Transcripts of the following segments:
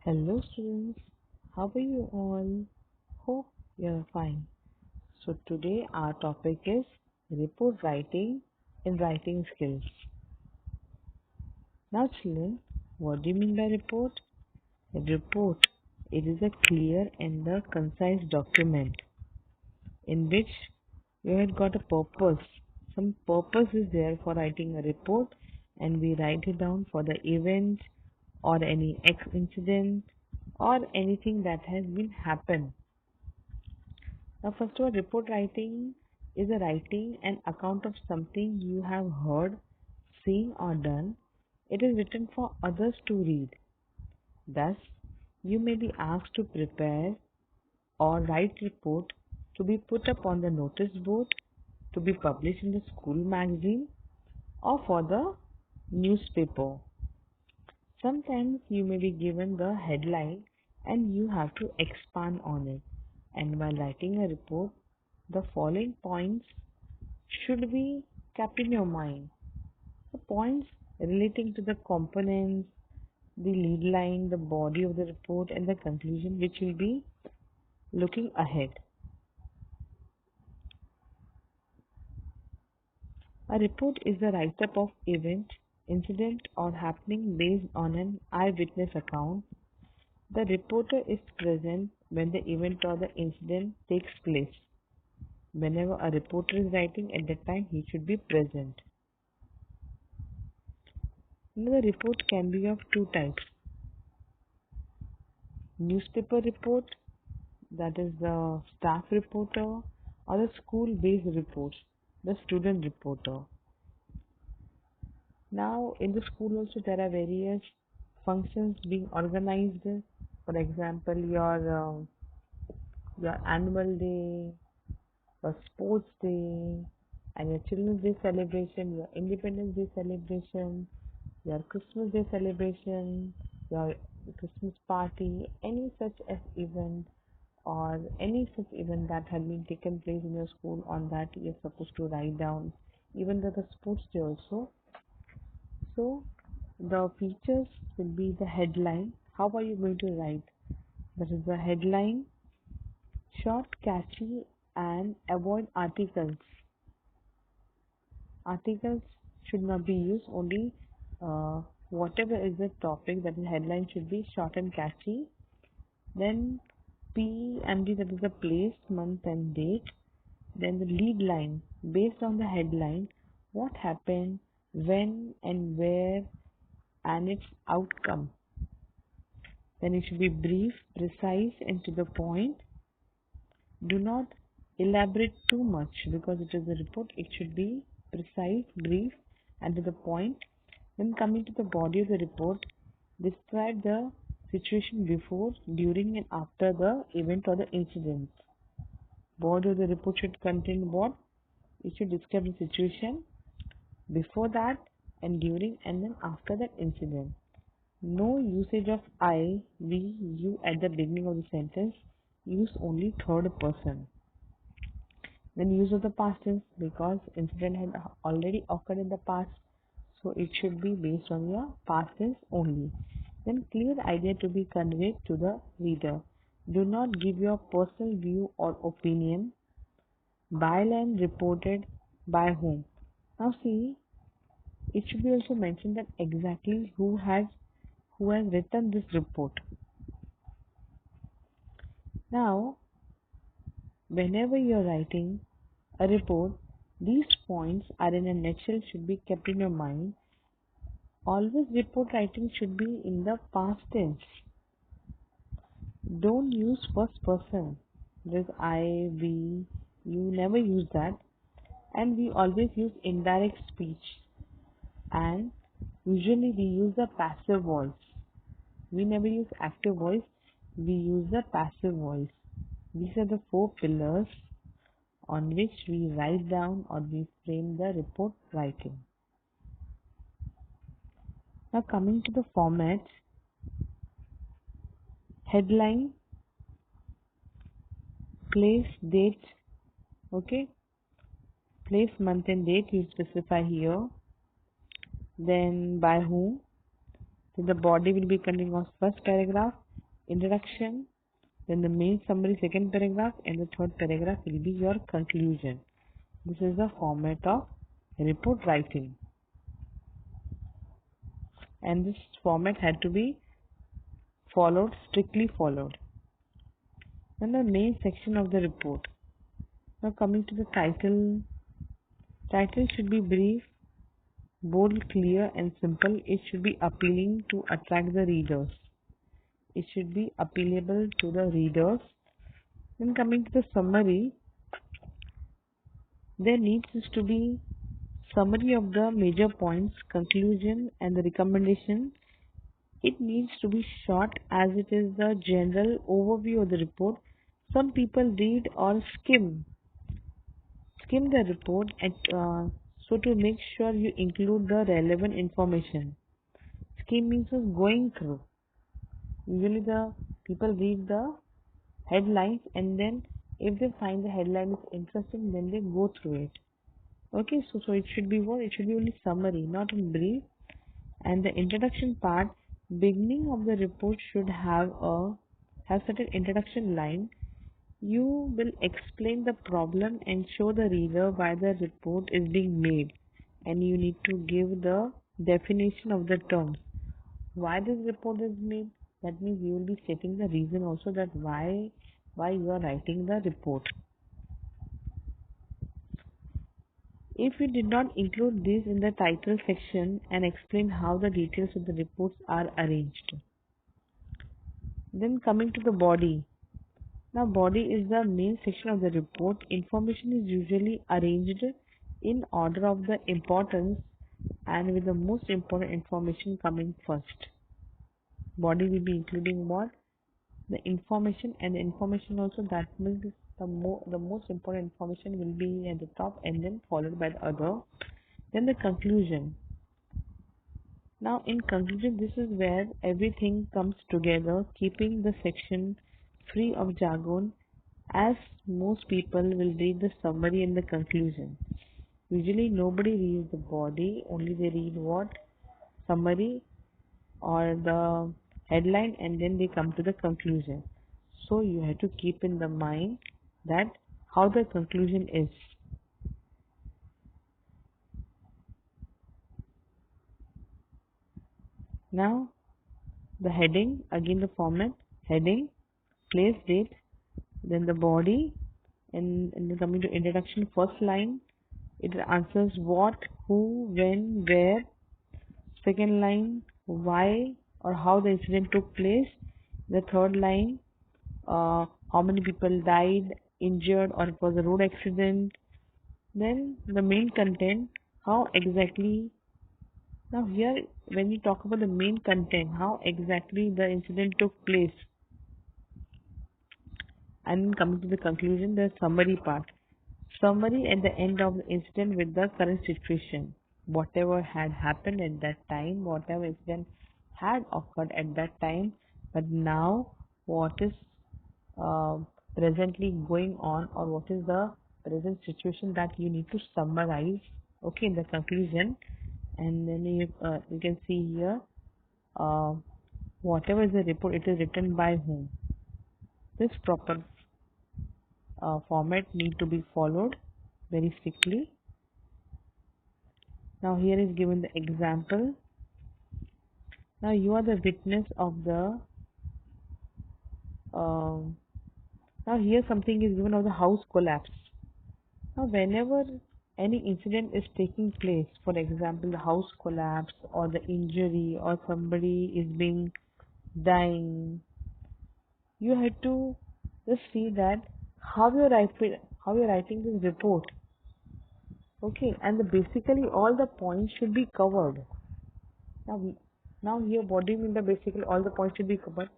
Hello students, how are you all? Hope you're fine. So today our topic is report writing and writing skills. Now children, what do you mean by report? A report, it is a clear and a concise document in which you had got a purpose. Some purpose is there for writing a report and we write it down for the event or any incident or anything that has been happened. Now, first of all, report writing is a writing an account of something you have heard, seen, or done. It is written for others to read. Thus, you may be asked to prepare or write report to be put up on the notice board, to be published in the school magazine, or for the newspaper. Sometimes you may be given the headline and you have to expand on it. And while writing a report, the following points should be kept in your mind. The points relating to the components, the lead line, the body of the report, and the conclusion, which will be looking ahead. A report is the write up of event, incident, or happening based on an eyewitness account. The reporter is present when the event or the incident takes place. Whenever a reporter is writing at that time, he should be present. Now, the report can be of two types: newspaper report, that is the staff reporter, or the school based reports, the student reporter. Now, in the school also, there are various functions being organized. For example, your annual day, your sports day, and your Children's Day celebration, your Independence Day celebration, your Christmas Day celebration, your Christmas party, any such as event or any such event that had been taken place in your school, on that you're supposed to write down, even the sports day also. So the features will be the headline. How are you going to write? That is the headline, short, catchy, and avoid articles. Articles should not be used, only whatever is the topic, that is headline, should be short and catchy. Then PMD, that is the place, month, and date. Then the lead line, based on the headline, what happened, when, and where, and its outcome. Then it should be brief, precise, and to the point. Do not elaborate too much because it is a report. It should be precise, brief, and to the point. Then coming to the body of the report, describe the situation before, during, and after the event or the incident. Body of the report should contain what? It should describe the situation before that, and during, and then after that incident. No usage of I, we, you at the beginning of the sentence. Use only third person. Then use of the past tense, because incident had already occurred in the past, so it should be based on your past tense only. Then clear idea to be conveyed to the reader. Do not give your personal view or opinion. Byline reported by whom. Now see, it should be also mentioned that exactly who has written this report. Now, whenever you are writing a report, these points are in a nutshell should be kept in your mind. Always report writing should be in the past tense. Don't use first person. There's I, we, you never use that. And we always use indirect speech. And usually we use the passive voice. We never use active voice. We use the passive voice. These are the four pillars on which we write down or we frame the report writing. Now coming to the format, headline, place, date, okay, place, month, and date you specify here. Then by whom. So the body will be containing of first paragraph, introduction, then the main summary second paragraph, and the third paragraph will be your conclusion. This is the format of report writing, and this format had to be followed, strictly followed. Then the main section of the report. Now coming to the title. Title should be brief, bold, clear and simple. It should be appealing to attract the readers. It should be appealable to the readers. Then coming to the summary, there needs to be summary of the major points, conclusion and the recommendation. It needs to be short as it is the general overview of the report. Some people read or skim the report, and so to make sure you include the relevant information. Skim means going through. Usually the people read the headlines, and then if they find the headline is interesting, then they go through it. Okay, so it should be what? It should be only summary, not in brief. And the introduction part, beginning of the report should have certain introduction line. You will explain the problem and show the reader why the report is being made, and you need to give the definition of the terms. Why this report is made? That means you will be stating the reason also, that why you are writing the report. If you did not include this in the title section and explain how the details of the reports are arranged. Then coming to the body. Now body is the main section of the report. Information is usually arranged in order of the importance and with the most important information coming first. Body will be including what? The information, and the information also, that means the most important information will be at the top and then followed by the other. Then the conclusion. Now in conclusion, this is where everything comes together, keeping the section free of jargon, as most people will read the summary and the conclusion. Usually nobody reads the body, only they read what? Summary or the headline, and then they come to the conclusion. So you have to keep in the mind that how the conclusion is. Now the heading, again the format, heading, place, date, then the body, and then coming to introduction, first line, it answers what, who, when, where. Second line, why or how the incident took place. The third line, how many people died, injured, or it was a road accident. Then the main content, how exactly. Now here, when we talk about the main content, how exactly the incident took place. And coming to the conclusion, the summary part. Summary at the end of the incident with the current situation. Whatever had happened at that time, whatever incident had occurred at that time, but now what is presently going on, or what is the present situation that you need to summarize, okay, in the conclusion. And then you can see here, whatever is the report, it is written by whom. This proper format need to be followed very strictly. Now here is given the example. Now you are the witness of the now here something is given of the house collapse. Now whenever any incident is taking place, for example the house collapse or the injury or somebody is being dying, you have to just see that how you're writing this report. Okay, and basically all the points should be covered. Now here, what do you mean by basically all the points should be covered?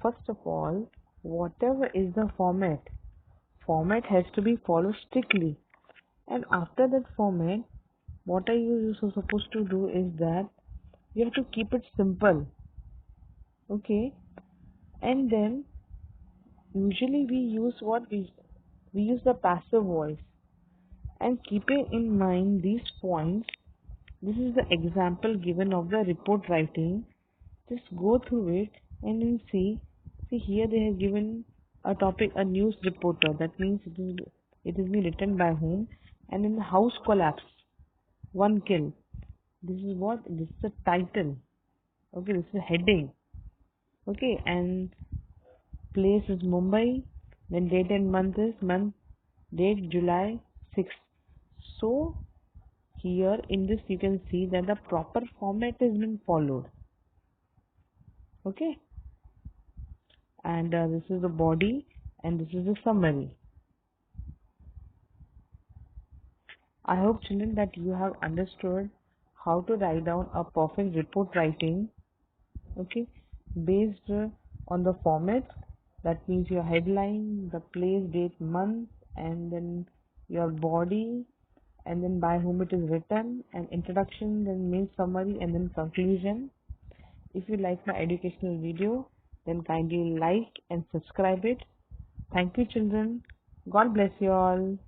First of all, whatever is the format has to be followed strictly. And after that format, what are you supposed to do is that you have to keep it simple. Okay, and then usually we use we use the passive voice. And keeping in mind these points, this is the example given of the report writing. Just go through it and you see See here they have given a topic, a news reporter. That means it is being written by whom? And in the house collapse, one kill. This is what? This is the title. Okay, this is the heading. Okay, and place is Mumbai. Then date and month is date July 6th. So here in this you can see that the proper format has been followed. Okay, and this is the body and this is the summary. I hope children that you have understood how to write down a perfect report writing, okay, based on the format. That means your headline, the place, date, month, and then your body, and then by whom it is written, and introduction, then main summary, and then conclusion. If you like my educational video, then kindly like and subscribe it. Thank you children. God bless you all.